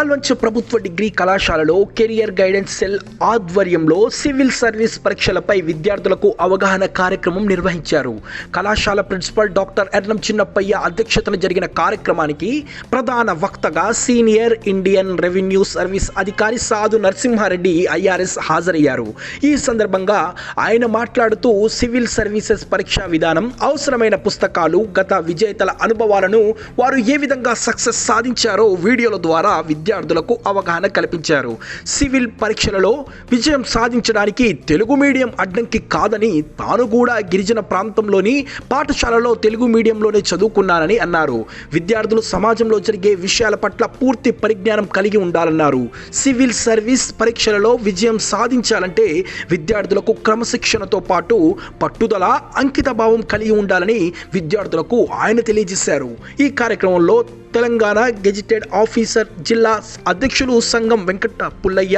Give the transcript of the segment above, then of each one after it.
పాల్వంచ ప్రభుత్వ డిగ్రీ కళాశాలలో career guidance cell ఆధ్వర్యంలో సివిల్ సర్వీస్ పరీక్షలపై విద్యార్థులకు అవగాహన కార్యక్రమం నిర్వహించారు. కళాశాల ప్రిన్సిపల్ డాక్టర్ ఎర్నం చిన్నప్పయ్య అధ్యక్షతన జరిగిన కార్యక్రమానికి ప్రధాన వక్తగా సీనియర్ ఇండియన్ రెవెన్యూ సర్వీస్ అధికారి సాధు నరసింహారెడ్డి ఐఆర్ఎస్ హాజరయ్యారు. ఈ సందర్భంగా ఆయన మాట్లాడుతూ సివిల్ సర్వీసెస్ పరీక్షా విధానం, అవసరమైన పుస్తకాలు, గత విజేతల అనుభవాలను, వారు ఏ విధంగా సక్సెస్ సాధించారో వీడియోల ద్వారా విద్యార్థులకు అవగాహన కల్పించారు. సివిల్ పరీక్షలలో విజయం సాధించడానికి తెలుగు మీడియం అడ్డంకి కాదని, తాను కూడా గిరిజన ప్రాంతంలోని పాఠశాలలో తెలుగు మీడియంలోనే చదువుకున్నానని అన్నారు. విద్యార్థులు సమాజంలో జరిగే విషయాల పట్ల పూర్తి పరిజ్ఞానం కలిగి ఉండాలన్నారు. సివిల్ సర్వీస్ పరీక్షలలో విజయం సాధించాలంటే విద్యార్థులకు క్రమశిక్షణతో పాటు పట్టుదల, అంకితభావం కలిగి ఉండాలని విద్యార్థులకు ఆయన తెలియజేశారు. ఈ కార్యక్రమంలో తెలంగాణ గెజిటెడ్ ఆఫీసర్ జిల్లా అధ్యక్షులు Sangam Venkata Pullaiah,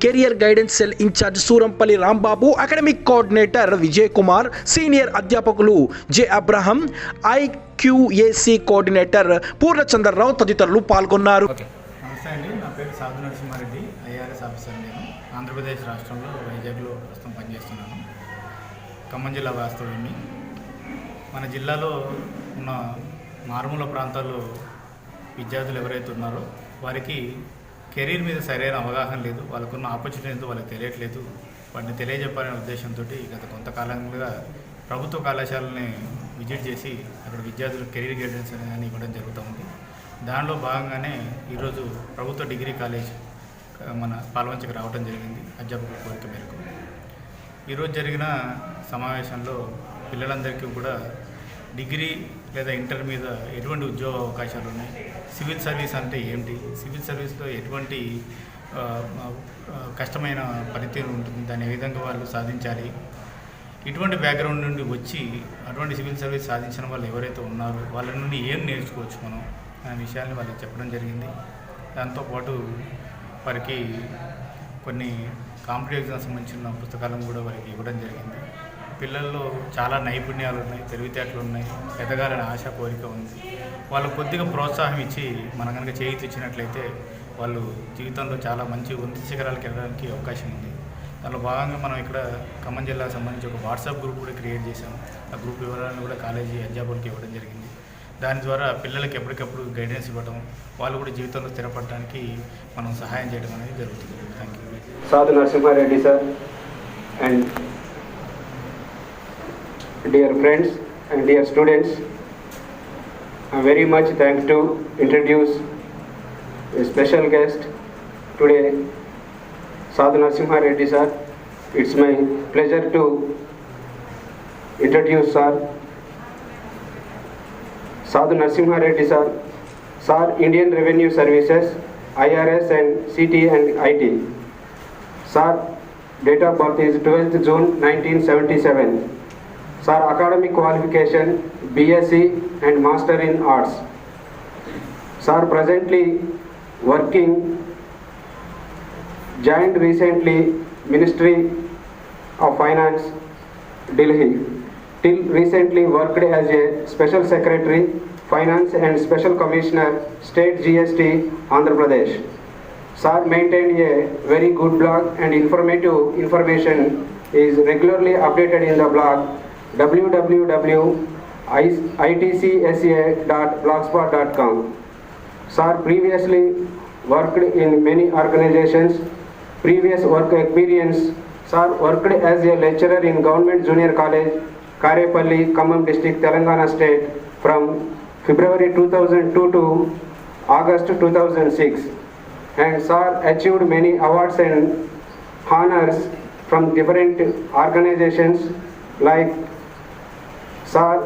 career guidance cell incharge Surampalli Rambabu, academic coordinator Vijay Kumar, senior అధ్యాపకులు J Abraham, IQAC coordinator Purnachandrarao తదితరులు పాల్గొన్నారు. నమస్తే అండి, నా పేరు సాధు నరసింహారెడ్డి, ఐఆర్ఎస్ ఆఫీసర్. నేను ఆంధ్రప్రదేశ్ రాష్ట్రంలో వైజాగ్లో ప్రస్తుతం పనిచేస్తున్నాను. ఖమ్మం జిల్లా వాస్తవ్యుని. మన జిల్లాలో ఉన్న మారుమూల ప్రాంతాల్లో విద్యార్థులు ఎవరైతే ఉన్నారో వారికి కెరీర్ మీద సరైన అవగాహన లేదు, వాళ్ళకున్న ఆపర్చునిటీ వాళ్ళకి తెలియట్లేదు. వాటిని తెలియజెప్పాలనే ఉద్దేశంతో గత కొంతకాలంగా ప్రభుత్వ కళాశాలని విజిట్ చేసి అక్కడ విద్యార్థులకు కెరీర్ గైడెన్స్ అని ఇవ్వడం జరుగుతూ ఉంది. దానిలో భాగంగానే ఈరోజు ప్రభుత్వ డిగ్రీ కాలేజ్ మన పాల్వంచకు రావడం జరిగింది అధ్యాపకుల కోరిక మేరకు. ఈరోజు జరిగిన సమావేశంలో పిల్లలందరికీ కూడా డిగ్రీ లేదా ఇంటర్ మీద ఎటువంటి ఉద్యోగ అవకాశాలు ఉన్నాయి, సివిల్ సర్వీస్ అంటే ఏంటి, సివిల్ సర్వీస్లో ఎటువంటి కష్టమైన పనితీరు ఉంటుంది, దాన్ని ఏ విధంగా వాళ్ళు సాధించాలి, ఇటువంటి బ్యాక్గ్రౌండ్ నుండి వచ్చి అటువంటి సివిల్ సర్వీస్ సాధించిన వాళ్ళు ఎవరైతే ఉన్నారో వాళ్ళ నుండి ఏం నేర్చుకోవచ్చు మనం అనే విషయాన్ని వాళ్ళకి చెప్పడం జరిగింది. దాంతోపాటు వారికి కొన్ని కాంపిటేటివ్ ఎగ్జామ్స్ సంబంధించిన పుస్తకాలను కూడా వారికి ఇవ్వడం జరిగింది. పిల్లల్లో చాలా నైపుణ్యాలు ఉన్నాయి, తెలివితేటలు ఉన్నాయి, ఎదగాలని ఆశ, కోరిక ఉంది. వాళ్ళు కొద్దిగా ప్రోత్సాహం ఇచ్చి మనం కనుక చేయి ఇచ్చినట్లయితే వాళ్ళు జీవితంలో చాలా మంచి ఉన్నత శిఖరాలకు వెళ్ళడానికి అవకాశం ఉంది. దానిలో భాగంగా మనం ఇక్కడ ఖమ్మం జిల్లాకు సంబంధించి ఒక వాట్సాప్ గ్రూప్ కూడా క్రియేట్ చేసాం. ఆ గ్రూప్ వివరాలను కూడా కాలేజీ అధ్యాపకులకు ఇవ్వడం జరిగింది. దాని ద్వారా పిల్లలకి ఎప్పటికప్పుడు గైడెన్స్ ఇవ్వడం, వాళ్ళు కూడా జీవితంలో స్థిరపడడానికి మనం సహాయం చేయడం అనేది జరుగుతుంది. Thank you. Sadhu Narasimhareddy sir and dear friends and dear students, I'm very much thankful to introduce a special guest today, Sadhu Narasimha sir. It's my pleasure to introduce sir, Sadhu Narasimha sir. Sir, Indian Revenue Services, IRS and CT and IT. Sir, date of birth is 12th June 1977. Sir, academic qualification BSc and Master in Arts. Sir, presently working, joined recently Ministry of Finance, Delhi. Till recently worked as a Special Secretary, Finance and Special Commissioner, State GST, Andhra Pradesh. Sir maintained a very good blog and informative information is regularly updated in the blog www.itcsa.blogspot.com. Sir previously worked in many organizations. Previous work experience, sir worked as a lecturer in Government Junior College, Karepalli, Khammam District, Telangana State from February 2002 to August 2006. And sir achieved many awards and honors from different organizations like Sir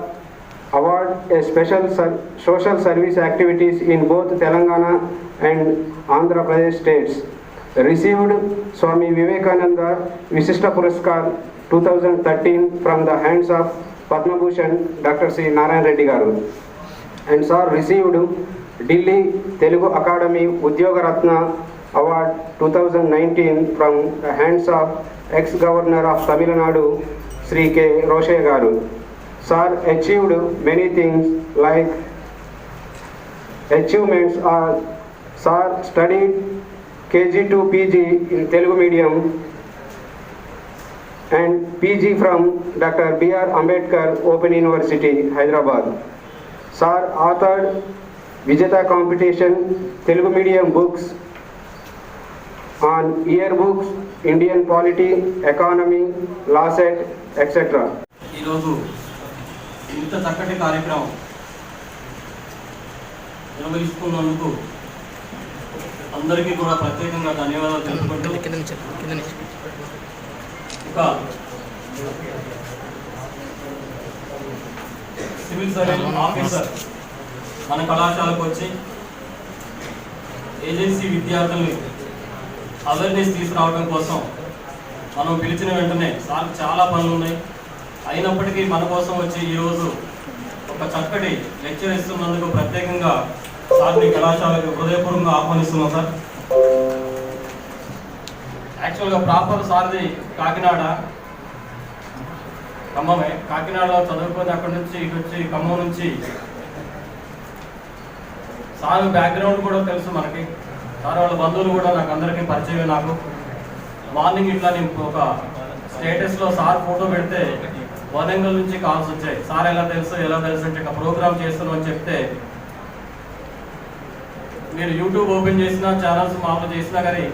award a special social service activities in both Telangana and Andhra Pradesh states. Received Swami Vivekananda Visishta Puraskar 2013 from the hands of Padma Bhushan Dr. C. Narayan Reddy Garu. And sir received Delhi Telugu Academy Udyoga Ratna Award 2019 from the hands of ex-governor of Tamil Nadu Sri K. Roshe Garu. Sir achieved many things like achievements are Sir studied KG to PG in Telugu medium and PG from Dr. B.R. Ambedkar Open University, Hyderabad. Sir authored Vijeta Competition Telugu medium books on yearbooks, Indian polity, economy, law set, etc. ఈరోజు ఇంత చక్కటి కార్యక్రమం నిర్వహిస్తున్నందుకు అందరికీ కూడా ప్రత్యేకంగా ధన్యవాదాలు తెలుపుకుంటూ ఒక సివిల్ సర్వీస్ ఆఫీసర్ మన కళాశాలకు వచ్చి ఏజెన్సీ విద్యార్థుల్ని అవేర్నెస్ తీసుకురావడం కోసం మనం పిలిచిన వెంటనే సార్ చాలా పనులు ఉన్నాయి, అయినప్పటికీ మన కోసం వచ్చి ఈరోజు ఒక చక్కటి లెక్చర్ ఇస్తున్నందుకు ప్రత్యేకంగా సార్ని కళాశాలకు హృదయపూర్వకంగా ఆహ్వానిస్తున్నాం సార్. యాక్చువల్గా ప్రాపర్ సార్ది కాకినాడ, ఖమ్మమే. కాకినాడలో చదువుకొని అక్కడి నుంచి ఇటు వచ్చి ఖమ్మం నుంచి సార్ బ్యాక్గ్రౌండ్ కూడా తెలుసు మనకి. సార్ వాళ్ళ బంధువులు కూడా నాకు అందరికీ పరిచయం. నాకు మార్నింగ్ ఇట్లా నేను ఒక స్టేటస్లో సార్ ఫోటో పెడితే వరంగల్ నుంచి కాల్స్ వచ్చాయి. సార్ ఎలా తెలుసు అంటే ఒక ప్రోగ్రామ్ చేస్తున్నాం అని చెప్తే, మీరు యూట్యూబ్ ఓపెన్ చేసినా ఛానల్స్ మామూలు చేసినా కానీ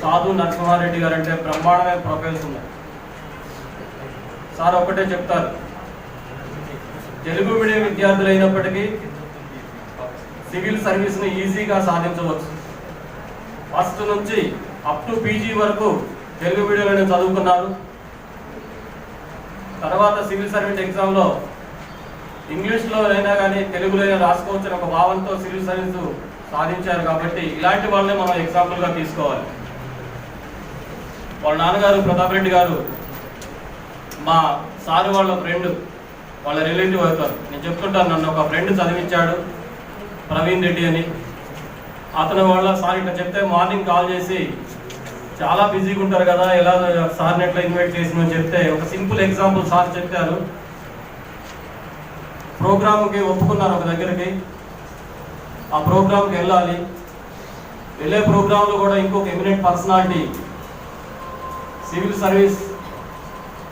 సాధు నరసింహారెడ్డి గారు అంటే బ్రహ్మాండమైన ప్రొఫైల్స్ ఉన్నాయి. సార్ ఒకటే చెప్తారు, తెలుగు మీడియం విద్యార్థులు అయినప్పటికీ సివిల్ సర్వీస్ని ఈజీగా సాధించవచ్చు. ఫస్ట్ నుంచి అప్ టు పీజీ వరకు తెలుగు మీడియంలోనే చదువుకున్నారు. తర్వాత సివిల్ సర్వీస్ ఎగ్జామ్లో ఇంగ్లీష్లో అయినా కానీ తెలుగులో అయినా రాసుకోవచ్చని ఒక భావంతో సివిల్ సర్వీస్ సాధించారు. కాబట్టి ఇలాంటి వాళ్ళని మనం ఎగ్జాంపుల్గా తీసుకోవాలి. వాళ్ళ నాన్నగారు ప్రతాప్ రెడ్డి గారు మా సార్ వాళ్ళ ఫ్రెండ్, వాళ్ళ రిలేటివ్ అవుతారు. నేను చెప్తుంటాను, నన్ను ఒక ఫ్రెండ్ చదివించాడు ప్రవీణ్ రెడ్డి అని. అతను వాళ్ళ సార్ ఇట్లా చెప్తే మార్నింగ్ కాల్ చేసి చాలా బిజీగా ఉంటారు కదా, ఎలా సార్ని ఎట్లా ఇన్వైట్ చేసిందని చెప్తే ఒక సింపుల్ ఎగ్జాంపుల్ సార్ చెప్పారు. ప్రోగ్రామ్కి ఒప్పుకున్నారు ఒక దగ్గరికి, ఆ ప్రోగ్రామ్కి వెళ్ళాలి. వెళ్ళే ప్రోగ్రాంలో కూడా ఇంకొక eminent personality civil service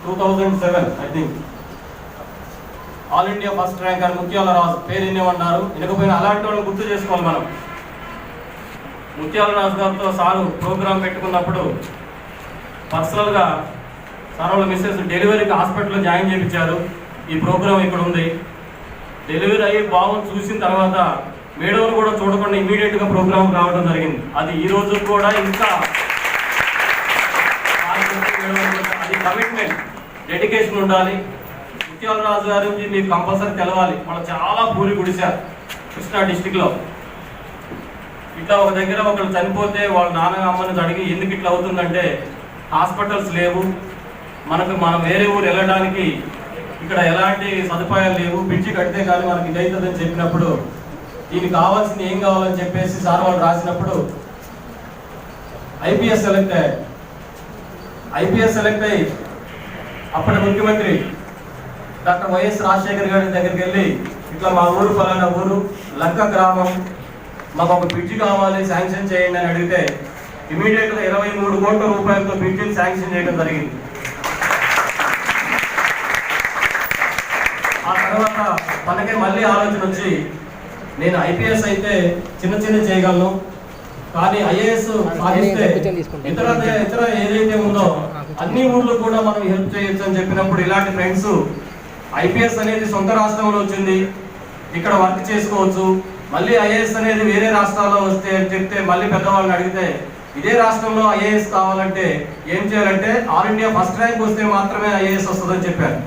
2007 I think all India first ranker ముత్యాల రాజు పేరు వినేమన్నారు, వినకపోయినా అలాంటి వాళ్ళని గుర్తు చేసుకోవాలి మనం. ముత్యాల రాజు గారితో సారు ప్రోగ్రాం పెట్టుకున్నప్పుడు పర్సనల్గా సార్ వాళ్ళ మిస్సెస్ డెలివరీకి హాస్పిటల్లో జాయిన్ చేయించారు. ఈ ప్రోగ్రాం ఇక్కడ ఉంది. డెలివరీ అయ్యి బాగుంది చూసిన తర్వాత మేడం కూడా చూడకుండా ఇమీడియట్గా ప్రోగ్రామ్ రావడం జరిగింది. అది ఈ రోజు కూడా ఇంకా అది కమిట్మెంట్, డెడికేషన్ ఉండాలి. ముత్యాల రాజు గారి నుంచి మీకు కంపల్సరీ తెలవాలి. వాళ్ళు చాలా పూరి గుడిశారు కృష్ణా డిస్టిక్లో. ఇట్లా ఒక దగ్గర ఒకరు చనిపోతే వాళ్ళ నాన్న అమ్మని అడిగి ఎందుకు ఇట్లా అవుతుందంటే హాస్పిటల్స్ లేవు, మనం వేరే ఊరు వెళ్ళడానికి ఇక్కడ ఎలాంటి సదుపాయాలు లేవు, బ్రిడ్జి కడితే కానీ మనకి ఇదవుతుందని చెప్పినప్పుడు దీనికి కావాల్సింది ఏం కావాలని చెప్పేసి సార్ వాళ్ళు రాసినప్పుడు ఐపీఎస్ సెలెక్ట్ అయ్యారు. ఐపీఎస్ సెలెక్ట్ అయ్యి అప్పటి ముఖ్యమంత్రి డాక్టర్ వైఎస్ రాజశేఖర్ గారి దగ్గరికి వెళ్ళి ఇట్లా మా ఊరు పలానా ఊరు లంక గ్రామం, మాకు ఒక బ్రిడ్జి కావాలి శాంక్షన్ చేయండి అని అడిగితే ఇమీడియట్గా 23 కోట్ల రూపాయలతో బ్రిడ్జిని శాంక్షన్ చేయడం జరిగింది. ఆ తర్వాత తనకే మళ్ళీ ఆలోచన వచ్చి నేను ఐపీఎస్ అయితే చిన్న చేయగలను, కానీ ఐఏఎస్ సాధిస్తే ఇతర ఏదైతే ఉందో అన్ని ఊర్లు కూడా మనం హెల్ప్ చేయొచ్చు అని చెప్పినప్పుడు ఇలాంటి ఫ్రెండ్స్ ఐపీఎస్ అనేది సొంత రాష్ట్రంలో వచ్చింది, ఇక్కడ వర్క్ చేసుకోవచ్చు. మళ్ళీ ఐఏఎస్ అనేది వేరే రాష్ట్రాల్లో వస్తే అని చెప్తే మళ్ళీ పెద్దవాళ్ళని అడిగితే ఇదే రాష్ట్రంలో ఐఏఎస్ కావాలంటే ఏం చేయాలంటే ఆల్ ఇండియా ఫస్ట్ ర్యాంక్ వస్తే మాత్రమే ఐఏఎస్ వస్తుందని చెప్పారు.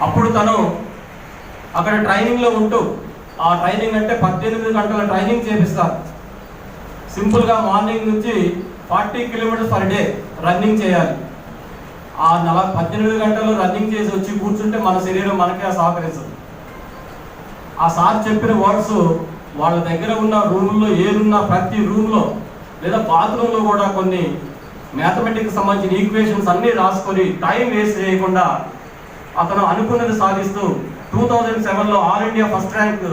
అప్పుడు తను అక్కడ ట్రైనింగ్లో ఉంటూ, ఆ ట్రైనింగ్ అంటే 18 గంటల ట్రైనింగ్ చేపిస్తారు. సింపుల్గా మార్నింగ్ నుంచి 40 కిలోమీటర్స్ పర్ డే రన్నింగ్ చేయాలి. ఆ 18 గంటలు రన్నింగ్ చేసి వచ్చి కూర్చుంటే మన శరీరం మనకే సహకరించదు. ఆ సార్ చెప్పిన వర్డ్స్ వాళ్ళ దగ్గర ఉన్న రూముల్లో ఏరున్న ప్రతి రూమ్లో లేదా బాత్రూంలో కూడా కొన్ని మ్యాథమెటిక్స్ సంబంధించిన ఈక్వేషన్స్ అన్నీ రాసుకొని టైం వేస్ట్ చేయకుండా అతను అనుకున్నది సాధిస్తూ 2007లో ఆల్ ఇండియా ఫస్ట్ ర్యాంక్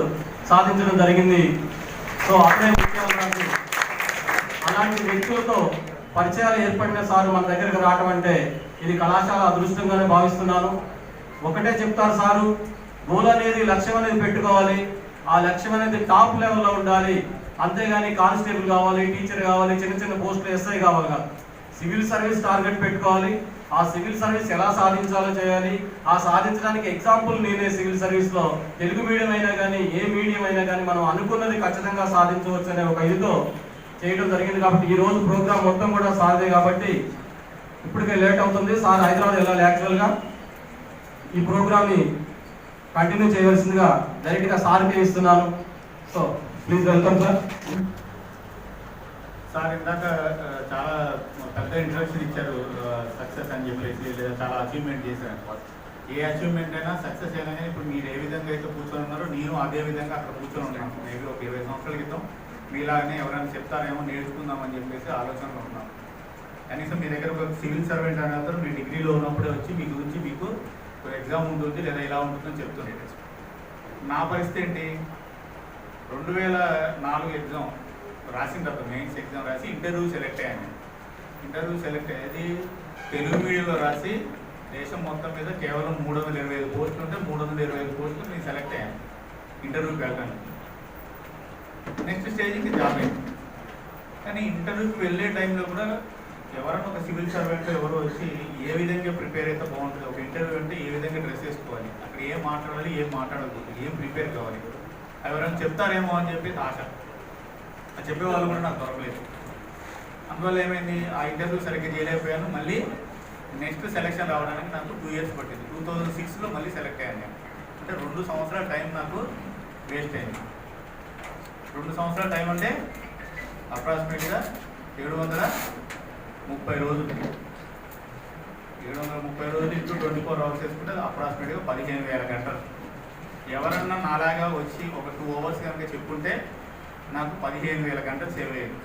సాధించడం జరిగింది. సో అక్కడే ముఖ్యమంత్రి అలాంటి వ్యక్తులతో పరిచయాలు ఏర్పడిన సార్ మన దగ్గరకు రావటం అంటే ఇది కళాశాల అదృష్టంగానే భావిస్తున్నాను. ఒకటే చెప్తారు సారు, గోల్ అనేది లక్ష్యం అనేది పెట్టుకోవాలి, ఆ లక్ష్యం అనేది టాప్ లెవెల్లో ఉండాలి, అంతేగాని కానిస్టేబుల్ కావాలి, టీచర్ కావాలి, చిన్న చిన్న పోస్టులు ఎస్ఐ కావాలి కాదు. సివిల్ సర్వీస్ టార్గెట్ పెట్టుకోవాలి, ఆ సివిల్ సర్వీస్ ఎలా సాధించాలో చేయాలి. ఆ సాధించడానికి ఎగ్జాంపుల్ నేనే సివిల్ సర్వీస్లో తెలుగు మీడియం అయినా కానీ ఏ మీడియం అయినా కానీ మనం అనుకున్నది ఖచ్చితంగా సాధించవచ్చు అనే ఒక ఇదితో చేయడం జరిగింది. కాబట్టి ఈ రోజు ప్రోగ్రామ్ మొత్తం కూడా సాధ్యమే. కాబట్టి ఇప్పటికే లేట్ అవుతుంది, సార్ హైదరాబాద్ వెళ్ళాలి. యాక్చువల్గా ఈ ప్రోగ్రామ్ని కంటిన్యూ చేయవలసిందిగా డైరెక్ట్గా సార్కే ఇస్తున్నాను. So please welcome sir. Sir ఇందాక చాలా పెద్ద ఇంట్రడక్షన్ ఇచ్చారు, సక్సెస్ అని చెప్పేసి, లేదా చాలా అచీవ్మెంట్ చేశారు. ఏ అచీవ్మెంట్ అయినా సక్సెస్ అయినా కానీ ఇప్పుడు మీరు ఏ విధంగా అయితే కూర్చొని ఉన్నారో నేను అదే విధంగా అక్కడ కూర్చొని ఉన్నాను. మేబీ ఒక 20 సంవత్సరాల క్రితం మీలాగానే ఎవరైనా చెప్తారేమో నేర్చుకుందామని చెప్పేసి ఆలోచనలో ఉన్నాను. కనీసం మీ దగ్గర ఒక సివిల్ సర్వెంట్ అనే అతను మీ డిగ్రీలో ఉన్నప్పుడే వచ్చి మీ గురించి మీకు ఎగ్జామ్ ఉంటుంది లేదా ఇలా ఉంటుందని చెప్తుండే. నా పరిస్థితి ఏంటి, 2004 ఎగ్జామ్ రాసిన తర్వాత మెయిన్స్ ఎగ్జామ్ రాసి ఇంటర్వ్యూ సెలెక్ట్ అయ్యాను. ఇంటర్వ్యూ సెలెక్ట్ అయ్యేది తెలుగు మీడియంలో రాసి దేశం మొత్తం మీద కేవలం 325 పోస్టులు ఉంటే 325 పోస్టులు నేను సెలెక్ట్ అయ్యాను ఇంటర్వ్యూకి వెళ్ళడానికి. నెక్స్ట్ స్టేజ్కి జాబ్ అయింది. కానీ ఇంటర్వ్యూకి వెళ్ళే టైంలో కూడా ఎవరైనా ఒక సివిల్ సర్వెంట్ ఎవరో వచ్చి ఏ విధంగా ప్రిపేర్ అయితే బాగుంటుంది, ఒక ఇంటర్వ్యూ అంటే ఏ విధంగా డ్రెస్ వేసుకోవాలి, అక్కడ ఏం మాట్లాడాలి, ఏం మాట్లాడకూడదు, ఏం ప్రిపేర్ కావాలి, ఎవరైనా చెప్తారేమో అని చెప్పేసి ఆశ. అది చెప్పేవాళ్ళు కూడా నాకు దొరకలేదు. అందువల్ల ఏమైంది, ఆ ఇంటర్వ్యూ సరిగ్గా చేయలేకపోయాను. మళ్ళీ నెక్స్ట్ సెలెక్షన్ రావడానికి నాకు 2 years పట్టింది. 2006లో మళ్ళీ సెలెక్ట్ అయ్యాను నేను. అంటే 2 సంవత్సరాల టైం నాకు వేస్ట్ అయింది. 2 సంవత్సరాల టైం అంటే అప్రాక్సిమేట్గా 730 రోజులు. 730 రోజులు ఇంటూ 24 hours వేసుకుంటే అప్రాక్సిమేట్గా 15,000 గంటలు. ఎవరన్నా నాలాగా వచ్చి ఒక 2 hours కనుక చెప్పుకుంటే నాకు 15,000 గంటలు సేవ్ అయ్యేది.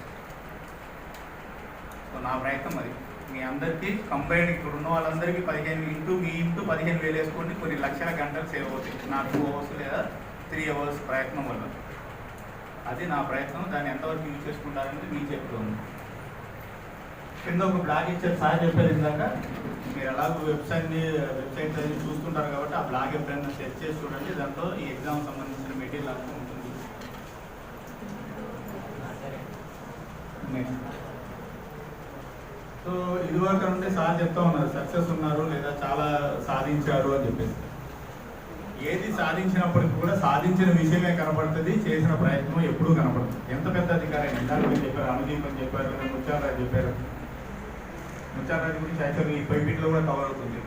సో నా ప్రయత్నం అది. మీ అందరికీ కంబైన్డ్ ఇక్కడ ఉన్న వాళ్ళందరికీ 15,000 వేసుకోండి, కొన్ని లక్షల గంటలు సేవ్ అవుతాయి నా 2 hours లేదా 3 hours ప్రయత్నం వల్ల. అది నా ప్రయత్నం. దాన్ని ఎంతవరకు యూజ్ చేసుకుంటారనేది మీకు చెప్తుంది. కింద ఒక బ్లాగ్ ఇచ్చారు సార్ చెప్పారు ఇందాక. మీరు ఎలాగో వెబ్సైట్ అది చూస్తుంటారు కాబట్టి ఆ బ్లాగ్ ఎప్పుడైనా సెర్చ్ చేసి చూడండి. దాంట్లో ఈ ఎగ్జామ్ సంబంధించిన మెటీరియల్ అంతా ఉంటుంది. సో ఇదివరకు నుండి సార్ చెప్తా ఉన్నారు సక్సెస్ ఉన్నారు లేదా చాలా సాధించారు అని చెప్పేసి. ఏది సాధించినప్పటికీ కూడా సాధించిన విషయమే కనపడుతుంది, చేసిన ప్రయత్నం ఎప్పుడూ కనపడుతుంది. ఎంత పెద్ద అధికారి ఇందాక మీరు చెప్పారు, అనుదీప్ అని చెప్పారు, ముత్యాలరాజు చెప్పారు. ముత్యాలరాజు గురించి యాక్చువల్గా ఈ పైపీట్లో కూడా కవర్ అవుతుంది.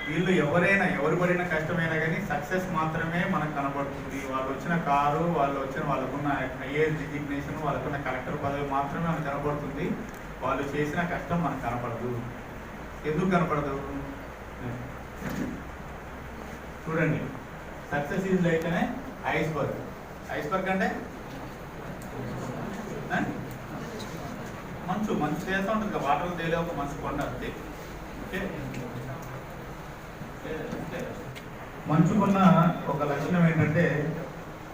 వీళ్ళు ఎవరైనా ఎవరు పడిన కష్టమైనా కానీ సక్సెస్ మాత్రమే మనకు కనపడుతుంది. వాళ్ళు వచ్చిన కారు, వాళ్ళకున్న ఐఏఎస్ డిజిగ్నేషన్, వాళ్ళకున్న కలెక్టర్ పదవి మాత్రమే మనకు కనపడుతుంది. వాళ్ళు చేసిన కష్టం మనకు కనపడదు. ఎందుకు కనపడదు చూడండి. సక్సెస్ ఈజ్ లైక్ అనే ఐస్బర్గ్. ఐస్బర్గ్ అంటే మంచు చేస్తూ ఉంటుంది కదా, వాటర్లో తేలే ఒక మంచు కొండ అంతే. ఓకే, మంచుకున్న ఒక లక్షణం ఏంటంటే,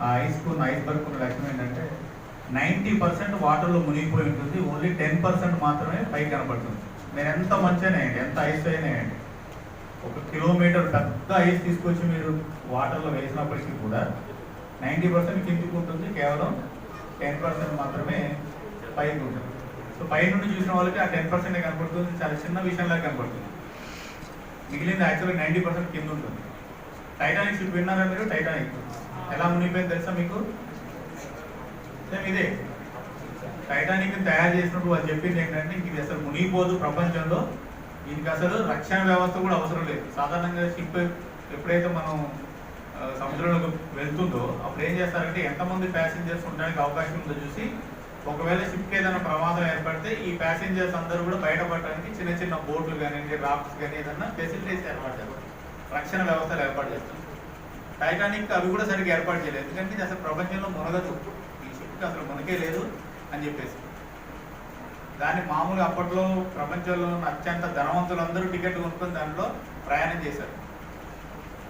ఆ ఐస్బర్గ్ ఉన్న లక్షణం ఏంటంటే 90% వాటర్లో మునిగిపోయి ఉంటుంది, ఓన్లీ 10% మాత్రమే పైకి కనపడుతుంది. మీరు ఎంత మంచి అయినా ఎంత ఐస్ అయినా ఒక కిలోమీటర్ పెద్ద ఐస్ తీసుకొచ్చి మీరు వాటర్లో వేసినప్పటికీ కూడా 90% కిందికి ఉంటుంది, కేవలం 10% మాత్రమే పైకి ఉంటుంది. సో పై నుండి చూసిన వాళ్ళకి ఆ 10% కనపడుతుంది, చాలా చిన్న విషయంలా కనపడుతుంది. మిగిలింది యాక్చువల్గా 90% కింద ఉంటుంది. టైటానిక్ షిప్ విన్నారా మీరు? టైటానిక్ ఎలా మునిగిపోయింది తెలుసా మీకు? సేమ్ ఇదే. టైటానిక్ తయారు చేసినప్పుడు వాళ్ళు చెప్పింది ఏంటంటే, ఇది అసలు మునిగిపోదు ప్రపంచంలో, దీనికి అసలు రక్షణ వ్యవస్థ కూడా అవసరం లేదు. సాధారణంగా షిప్ ఎప్పుడైతే మనం సముద్రంలోకి వెళ్తుందో అప్పుడు ఏం చేస్తారంటే, ఎంతమంది ప్యాసింజర్స్ ఉండడానికి అవకాశం ఉందో చూసి, ఒకవేళ షిప్కి ఏదైనా ప్రమాదం ఏర్పడితే ఈ ప్యాసింజర్స్ అందరూ కూడా బయటపడడానికి చిన్న చిన్న బోట్లు కానివ్వండి, రాఫ్ట్స్ కానీ ఏదన్నా ఫెసిలిటీస్ ఏర్పాటు చేస్తారు, రక్షణ వ్యవస్థలు ఏర్పాటు చేస్తారు. టైటానిక్ అవి కూడా సరిగ్గా ఏర్పాటు చేయలేదు, ఎందుకంటే ఇది అసలు ప్రపంచంలో మునగదు, ఈ షిప్కి అసలు మునకే లేదు అని చెప్పేసి. దాన్ని మామూలుగా అప్పట్లో ప్రపంచంలో అత్యంత ధనవంతులందరూ టికెట్ కొనుక్కొని దాంట్లో ప్రయాణం చేశారు.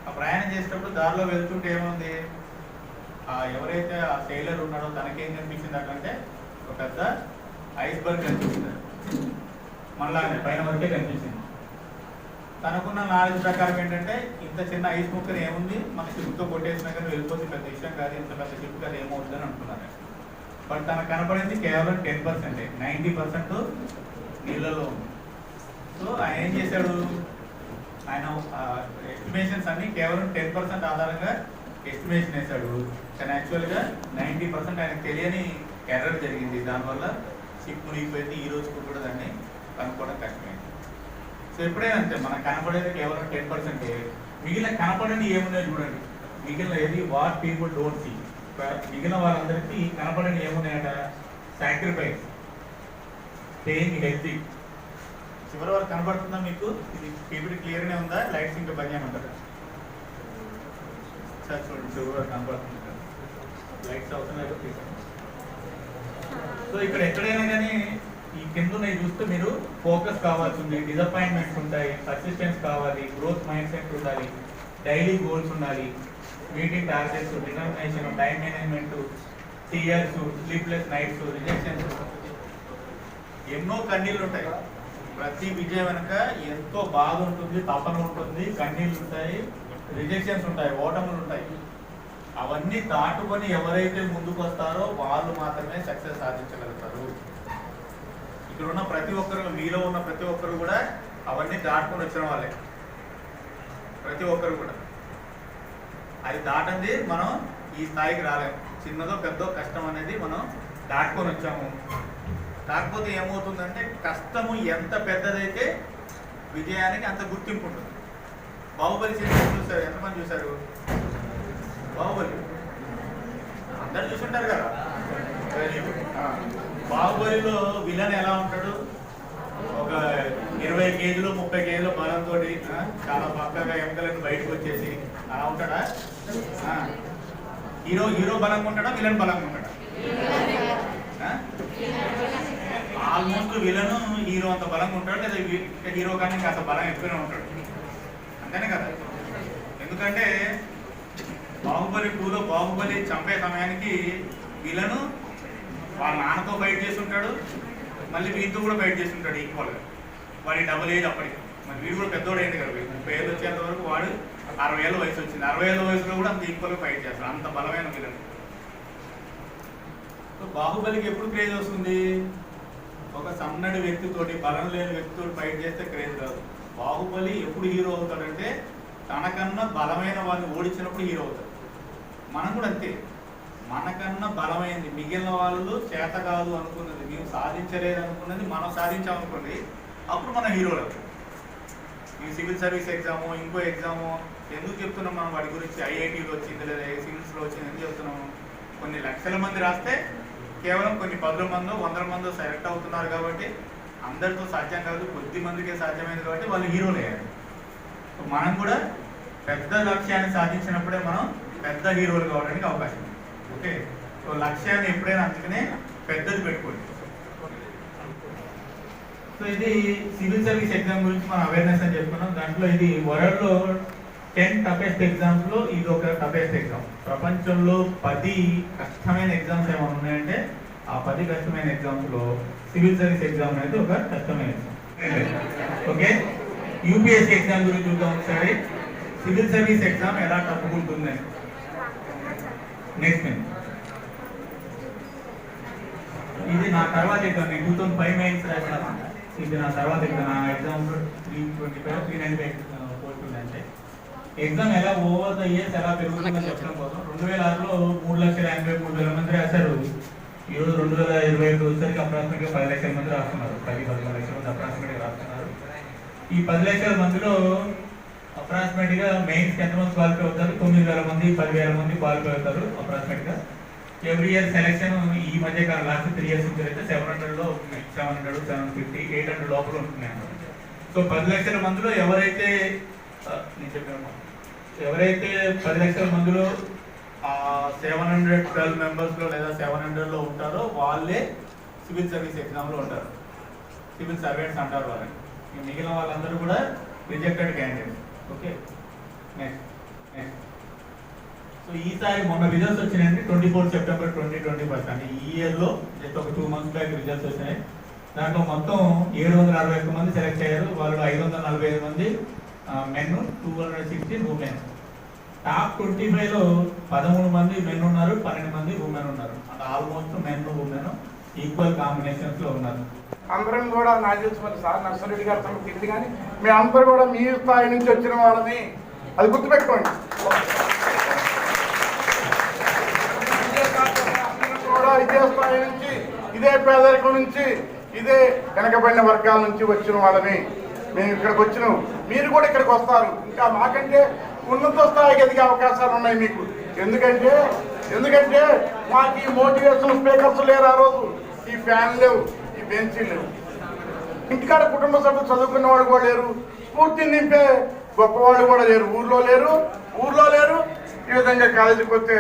ఆ ప్రయాణం చేసేటప్పుడు దారిలో వెళ్తుంటే ఏముంది, ఎవరైతే ఆ టైలర్ ఉన్నాడో తనకేం కనిపించింది అట్లంటే ఒక పెద్ద ఐస్బర్గ్ కనిపించింది, మళ్ళా పైన వరకే కనిపించింది. తనకున్న నాలెడ్జ్ ప్రకారం ఏంటంటే ఇంత చిన్న ఐస్ ముక్కర్ ఏముంది, మన షిప్తో కొట్టేసినా కానీ వెళ్ళిపోతే పెద్ద విషయం కాదు, ఇంత పెద్ద షిప్ కాదు ఏమవుతుందని అనుకున్నారు. బట్ తనకు కనపడింది కేవలం 10%, 90% నీళ్ళలో ఉంది. సో ఆయన ఏం చేశాడు, ఆయన ఎస్టిమేషన్స్ అన్ని కేవలం 10% ఆధారంగా ఎస్టిమేషన్ వేశాడు. కానీ యాక్చువల్గా 90% ఆయనకు తెలియని ఎర్రర్ జరిగింది. దానివల్ల షిప్ మునిగిపోయింది. ఈ రోజుకు కూడా దాన్ని కనుక్కోవడం కష్టమైంది. సో ఎప్పుడైనా అంతే, మనకు కనపడేది కేవలం 10%. మిగిలిన కనపడని ఏమున్నాయో చూడండి. మిగిలిన ఏది వాట్ పీపుల్ డోంట్ సీ. మిగిలిన వాళ్ళందరికీ కనపడని ఏమున్నాయట, సాక్రిఫైస్, స్టేయింగ్ హెల్తీ. చివరి వరకు కనబడుతుందా మీకు? ఇది పీపీటీ క్లియర్గానే ఉందా? లైట్స్ ఇంకా పని చేయమంటారా? సార్ చూడండి, చివరి వరకు కనబడుతుంది. లైట్స్ అవుతున్నాయి. సో ఇక్కడ ఎక్కడైనా కానీ ఈ కింద చూస్తే మీరు ఫోకస్ కావాల్సి ఉంది, డిసప్పాయింట్మెంట్స్ ఉంటాయి, పర్సిస్టెన్స్ కావాలి, గ్రోత్ మైండ్ సెట్ ఉండాలి, డైలీ గోల్స్ ఉండాలి, meeting targets, determination, time management, TRS, sleepless nights, rejections, ఎన్నో కన్నీళ్ళు ఉంటాయి. ప్రతి విజయం వెనక ఎంతో బాధ ఉంటుంది, తపన ఉంటుంది, కన్నీళ్ళు ఉంటాయి, రిజెక్షన్స్ ఉంటాయి, ఓటములు ఉంటాయి. అవన్నీ దాటుకొని ఎవరైతే ముందుకు వస్తారో వాళ్ళు మాత్రమే సక్సెస్ సాధించగలుగుతారు. ఇక్కడ ఉన్న ప్రతి ఒక్కరు, మీలో ఉన్న ప్రతి ఒక్కరు కూడా అవన్నీ దాటుకొని వచ్చిన వాళ్ళే. ప్రతి ఒక్కరు కూడా అది దాటంది మనం ఈ స్థాయికి రాలేము. చిన్నదో పెద్దో కష్టం అనేది మనం దాటుకొని వచ్చాము. కాకపోతే ఏమవుతుందంటే కష్టము ఎంత పెద్దదైతే విజయానికి అంత గుర్తింపు ఉంటుంది. బాహుబలి సినిమా చూసారు, ఎంతమంది చూశారు? బాహుబలి అందరు చూసుంటారు కదా. బాహుబలిలో విలన్ ఎలా ఉంటాడు? ఒక 20 కేజీలు 30 కేజీలు బలంతో చాలా పక్కగా ఎముకలను బయటకు వచ్చేసి అలా ఉంటాడా? హీరో బలంగా ఉంటాడా, విలన్ బలంగా ఉంటాడా? ఆల్మోస్ట్ విలను హీరో అంత బలంగా ఉంటాడు, లేదా హీరో కానీ కాస్త బలం ఎక్కువనే ఉంటాడు. అంతేనే కదా? ఎందుకంటే బాహుబలి 2లో బాహుబలి చంపే సమయానికి విలను వాళ్ళ నాన్నతో ఫైట్ చేస్తుంటాడు, మళ్ళీ వీటితో కూడా ఫైట్ చేస్తుంటాడు ఈక్వల్గా. వాడి డబుల్ ఏజ్ అప్పటికి. మరి వీడు కూడా పెద్దోడు అయింది కదా, 30 ఏళ్ళు వచ్చేంత వరకు వాడు 60 ఏళ్ళ వయసు వచ్చింది. 60 ఏళ్ళ వయసులో కూడా అంత ఈక్వల్గా ఫైట్ చేస్తాడు, అంత బలమైన విలను. సో బాహుబలికి ఎప్పుడు క్రేజ్ వస్తుంది? ఒక సన్నడి వ్యక్తితోటి, బలం లేని వ్యక్తితో ఫైట్ చేస్తే క్రేజ్ రాదు. బాహుబలి ఎప్పుడు హీరో అవుతాడంటే తనకన్నా బలమైన వాడిని ఓడించినప్పుడు హీరో అవుతాడు. మనం కూడా అంతే, మనకన్నా బలమైంది మిగిలిన వాళ్ళు చేత కాదు అనుకున్నది, మేము సాధించలేదు అనుకున్నది మనం సాధించామనుకోండి, అప్పుడు మన హీరోలు అవుతాం. ఈ సివిల్ సర్వీస్ ఎగ్జాము, ఇంకో ఎగ్జాము ఎందుకు చెప్తున్నాం మనం వాటి గురించి? ఐఐటీలో వచ్చింది లేదా సివిల్స్లో వచ్చింది ఎందుకు చెప్తున్నాము? కొన్ని లక్షల మంది రాస్తే కేవలం కొన్ని 10 మందో 100 మందో సెలెక్ట్ అవుతున్నారు కాబట్టి అందరితో సాధ్యం కాదు, కొద్ది మందికే సాధ్యమైంది కాబట్టి వాళ్ళు హీరోలు అయ్యారు. మనం కూడా పెద్ద లక్ష్యాన్ని సాధించినప్పుడే మనం పెద్ద హీరోలు కావడానికి అవకాశం ఉంది. ఓకే, సో లక్ష్యాన్ని ఎప్పుడైనా అందుకనే పెద్దది పెట్టుకోండి. సో ఇది సివిల్ సర్వీస్ ఎగ్జామ్ గురించి మనం అవేర్నెస్ అని చెప్పుకున్నాం. దాంట్లో ఇది వరల్డ్లో 10 టఫెస్ట్ ఎగ్జామ్స్లో ఇది ఒక టఫెస్ట్ ఎగ్జామ్. ప్రపంచంలో 10 కష్టమైన ఎగ్జామ్స్ ఏమైనా ఉన్నాయంటే ఆ 10 కష్టమైన ఎగ్జామ్స్లో సివిల్ సర్వీస్ ఎగ్జామ్ అనేది ఒక కష్టమైన ఎగ్జామ్. ఓకే, యూపీఎస్సీ ఎగ్జామ్ గురించి చూద్దాం ఒకసారి. సివిల్ సర్వీస్ ఎగ్జామ్ ఎలా తప్పుకుంటుంది. నెక్స్ట్ ఇది నా తర్వాత ఎగ్జామ్, నేను 2005 మెయిన్స్ రాసిన. ఇది నా తర్వాత ఎగ్జామ్. నా ఎగ్జామ్ 325 395 పోస్ట్ ఉందంటే ఎగ్జామ్ ఎలా ఓవర్ ద ఇయర్స్ ఎలా పెరుగుతుందని చెప్పడం కోసం 2006లో 3,83,000 మంది రాశారు. ఈరోజు 2025 వచ్చేసరికి అప్రాక్సిమేట్గా 10 లక్షల మంది రాస్తున్నారు. 10-11 లక్షల మంది అప్రాక్సిమేట్గా రాస్తున్నారు. ఈ 10 లక్షల మందిలో అప్రాక్సిమేట్గా మెయిన్స్కి ఎంతమంది క్వాలిఫై అవుతారు? 9,000 మంది 10,000 మంది క్వాలిఫై అవుతారు అప్రాక్సిమేట్గా. ఎవ్రీ ఇయర్ సెలెక్షన్ ఈ మధ్య కాలం లాస్ట్ 3 years నుంచి అయితే 700లో 700, 750, 800 లోపల ఉంటున్నాయి అన్నమాట. సో 10 లక్షల మందిలో ఎవరైతే 10 లక్షల మందిలో 712 మెంబర్స్లో లేదా 700లో ఉంటారో వాళ్ళే సివిల్ సర్వీస్ ఎగ్జామ్లో ఉంటారు. సివిల్ సర్వెంట్స్ అంటారు వాళ్ళని. మిగిలిన వాళ్ళందరూ కూడా rejected candidates. Okay, next so ఈసారి మొన్న రిజల్ట్స్ వచ్చినాయండి 24 సెప్టెంబర్ 2021 అంటే ఈ ఇయర్లో జస్ట్ ఒక 2 months బ్యాక్ రిజల్ట్స్ వచ్చినాయి. దాంట్లో మొత్తం 761 మంది సెలెక్ట్ అయ్యారు. వాళ్ళు 545 మంది మెన్, 216 ఉమెన్. టాప్ 25లో 13 మంది మెన్ ఉన్నారు, 12 మంది ఉమెన్ ఉన్నారు. అంటే almost men women equal combinations లో ఉన్నారు. అందరం కూడా నాకు తెలుసు సార్ నర్సరెడ్డి గారు తమకు తెలియదు కానీ మీ అందరూ కూడా మీ స్థాయి నుంచి వచ్చిన వాళ్ళని అది గుర్తుపెట్టుకోండి. కూడా ఇదే స్థాయి నుంచి, ఇదే పేదరికం నుంచి, ఇదే వెనకబడిన వర్గాల నుంచి వచ్చిన వాళ్ళని మేము ఇక్కడికి వచ్చినాం. మీరు కూడా ఇక్కడికి వస్తారు. ఇంకా మాకంటే ఉన్నత స్థాయికి ఎదిగే అవకాశాలు ఉన్నాయి మీకు. ఎందుకంటే మాకు ఈ మోటివేషన్ స్పీకర్స్ లేరు, ఆ రోజు ఈ ఫ్యాన్ లేవు, ఈ బెంచీలు లేవు. ఇంటికాడ కుటుంబ సభ్యులు చదువుకున్న వాళ్ళు కూడా లేరు, స్ఫూర్తిని నింపే గొప్పవాళ్ళు కూడా లేరు. ఊర్లో లేరు. ఈ విధంగా కాలేజీకి వస్తే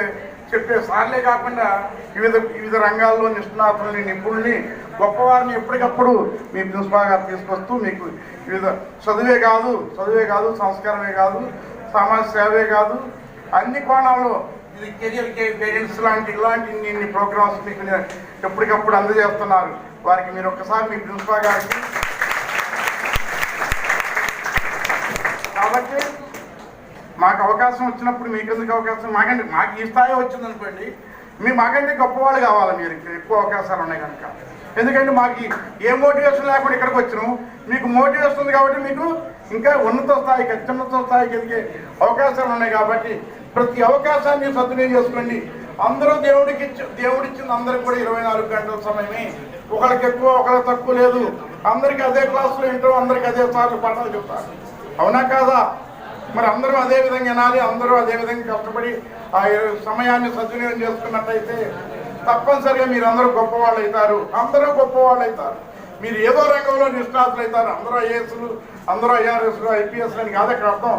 చెప్పే సార్లే కాకుండా వివిధ రంగాల్లో నిష్ణాతుల్ని, నిపుణుల్ని, గొప్పవారిని ఎప్పటికప్పుడు మీ ప్రిన్సిపాల్ గారు తీసుకొస్తూ మీకు వివిధ చదువే కాదు, సంస్కారమే కాదు, సమాజ సేవే కాదు, అన్ని కోణాల్లో ఇది కెరియర్ గైడెన్స్ ఇలాంటి ఇన్ని ప్రోగ్రామ్స్ మీకు ఎప్పటికప్పుడు అందజేస్తున్నారు. వారికి మీరు ఒక్కసారి మీ ప్రిన్సిపాల్ గారికి. కాబట్టి మాకు అవకాశం వచ్చినప్పుడు మీకు ఎందుకు అవకాశం, మాకు ఈ స్థాయి వచ్చిందనుకోండి, మాకంటే గొప్పవాళ్ళు కావాలి. మీరు ఎక్కువ అవకాశాలు ఉన్నాయి కనుక. ఎందుకంటే మాకు ఏ మోటివేషన్ లేకుండా ఇక్కడికి వచ్చినాం. మీకు మోటివేషన్ ఉంది కాబట్టి మీకు ఇంకా ఉన్నత స్థాయికి ఎదిగే అవకాశాలు ఉన్నాయి. కాబట్టి ప్రతి అవకాశాన్ని సద్వినియోగం చేసుకోండి. అందరూ దేవుడిచ్చింది అందరికి కూడా 24 గంటల సమయమే. ఒకరికి ఎక్కువ, ఒకరికి తక్కువ లేదు. అందరికీ అదే క్లాసులో వింటాం, అందరికీ అదే సార్లు పాఠాలు చెప్తారు. అవునా కాదా? మరి అందరూ అదే విధంగా వినాలి, అందరూ అదే విధంగా కష్టపడి ఆ సమయాన్ని సద్వినియోగం చేసుకున్నట్టయితే తప్పనిసరిగా మీరు అందరూ గొప్పవాళ్ళు అవుతారు. మీరు ఏదో రంగంలో నిష్ణాతులు అవుతారు. అందరూ ఐఏఎస్లు, అందరూ ఐఆర్ఎస్లు, ఐపీఎస్లు అని కాదు అక్కడ అర్థం.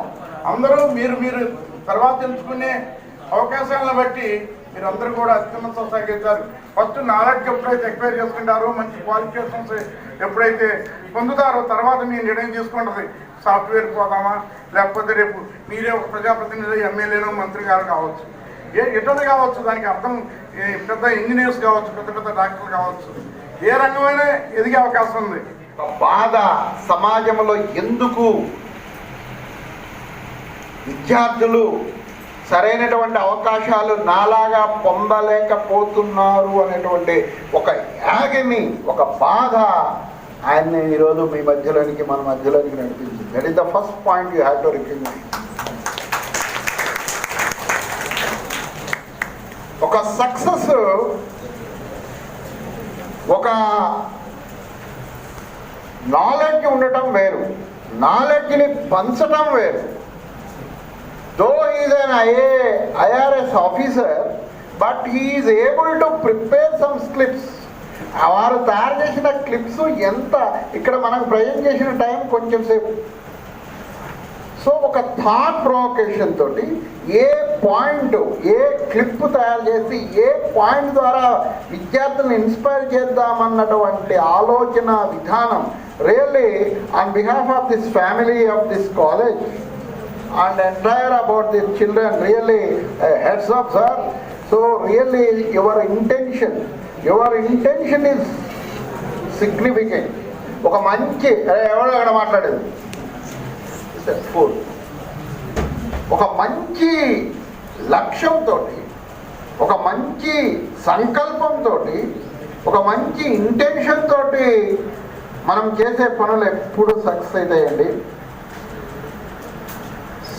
అందరూ మీరు తర్వాత తెలుసుకునే అవకాశాలను బట్టి మీరు అందరూ కూడా అత్యున్నత స్థాయికి అవుతారు. ఫస్ట్ నాలెడ్జ్ ఎప్పుడైతే ఎక్వైర్ చేసుకుంటారో, మంచి క్వాలిఫికేషన్స్ ఎప్పుడైతే పొందుతారో, తర్వాత మీరు నిర్ణయం తీసుకుంటుంది సాఫ్ట్వేర్ పోదామా, లేకపోతే రేపు మీరే ఒక ప్రజాప్రతినిధి, ఎమ్మెల్యేనో, మంత్రి గారు కావచ్చు, ఎటువంటి కావచ్చు. దానికి అర్థం పెద్ద ఇంజనీర్స్ కావచ్చు, పెద్ద డాక్టర్లు కావచ్చు. ఏ రంగమైనా ఎదిగే అవకాశం ఉంది. బాధ సమాజంలో ఎందుకు విద్యార్థులు సరైనటువంటి అవకాశాలు నాలాగా పొందలేకపోతున్నారు అనేటువంటి ఒక యాగని, ఒక బాధ ఆయన్ని ఈరోజు మన మధ్యలోనికి నడిపించింది. That is the first point you have to recognise. ఒక సక్సెస్, ఒక నాలెడ్జ్ ఉండటం వేరు, నాలెడ్జ్ని పంచటం వేరు. Though he is an IRS officer, but he is able to prepare some scripts. వారు తయారు చేసిన క్లిప్స్ ఎంత ఇక్కడ మనకు ప్రజెంట్ చేసిన టైం కొంచెం సేపు. సో ఒక థాట్ ప్రొవొకేషన్ తోటి ఏ పాయింట్, ఏ క్లిప్ తయారు చేసి ఏ పాయింట్ ద్వారా విద్యార్థులను ఇన్స్పైర్ చేద్దామన్నటువంటి ఆలోచన విధానం really on behalf of this family of this college and entire about the children, really heads up, sir. So really your intention is significant. ఒక మంచి ఎవరో అక్కడ మాట్లాడేది ఒక మంచి లక్ష్యంతో, ఒక మంచి సంకల్పంతో, ఒక మంచి ఇంటెన్షన్ తోటి మనం చేసే పనులు ఎప్పుడు సక్సెస్ అవుతాయండి.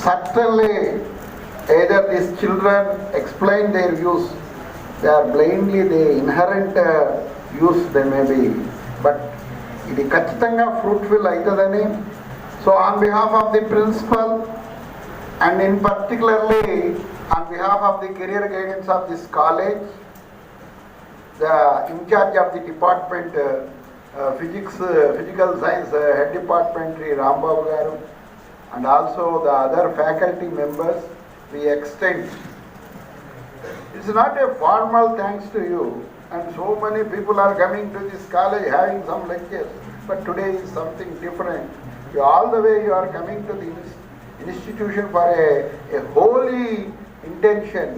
Certainly, either these children explain their views, they are blindly the inherent views they may be, but ఇది ఖచ్చితంగా ఫ్రూట్ఫుల్ అవుతుందని. So on behalf of the principal and in particularly on behalf of the career guidance of this college, the in charge of the department physical science head department Rambabu garu, and also the other faculty members, we extend. It's not a formal thanks to you, and so many people are coming to this college having some lectures, but today is something different. You all the way you are coming to the institution for a holy intention.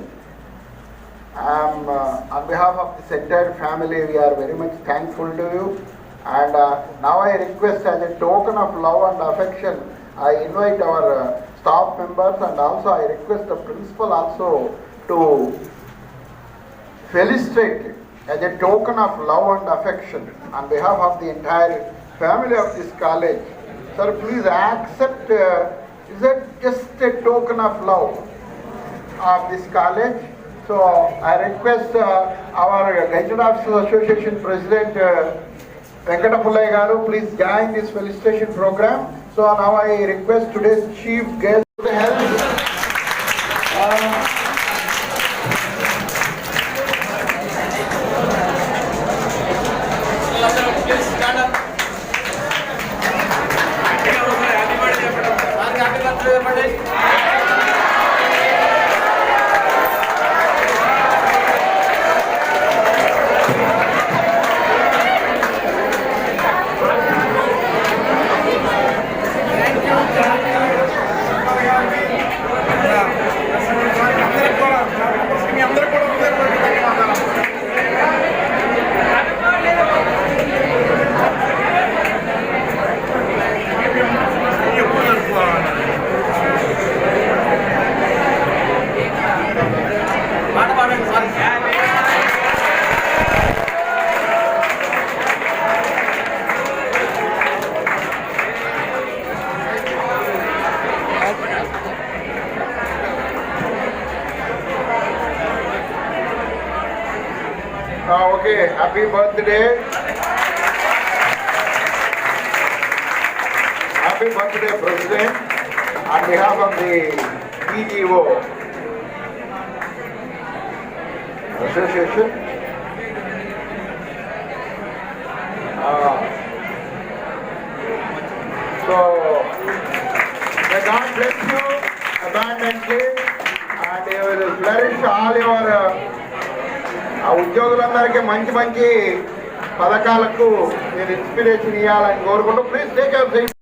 On behalf of this entire family, we are very much thankful to you. And now I request, as a token of love and affection, I invite our staff members, and also I request the principal also to felicitate as a token of love and affection on behalf of the entire family of this college. Sir, please accept, is it just a token of love of this college? So I request our Gazetted Officers Association President Venkata Pullai Garu, please join this felicitation program. So now I request today's chief guest to help. Okay, happy birthday. Happy birthday, President. On behalf of the PGO Association. So, may God bless you abundantly, and you will flourish all your ఉద్యోగులందరికీ మంచి మంచి పథకాలకు మీరు inspiration ఇవ్వాలని కోరుకుంటూ please take your seat.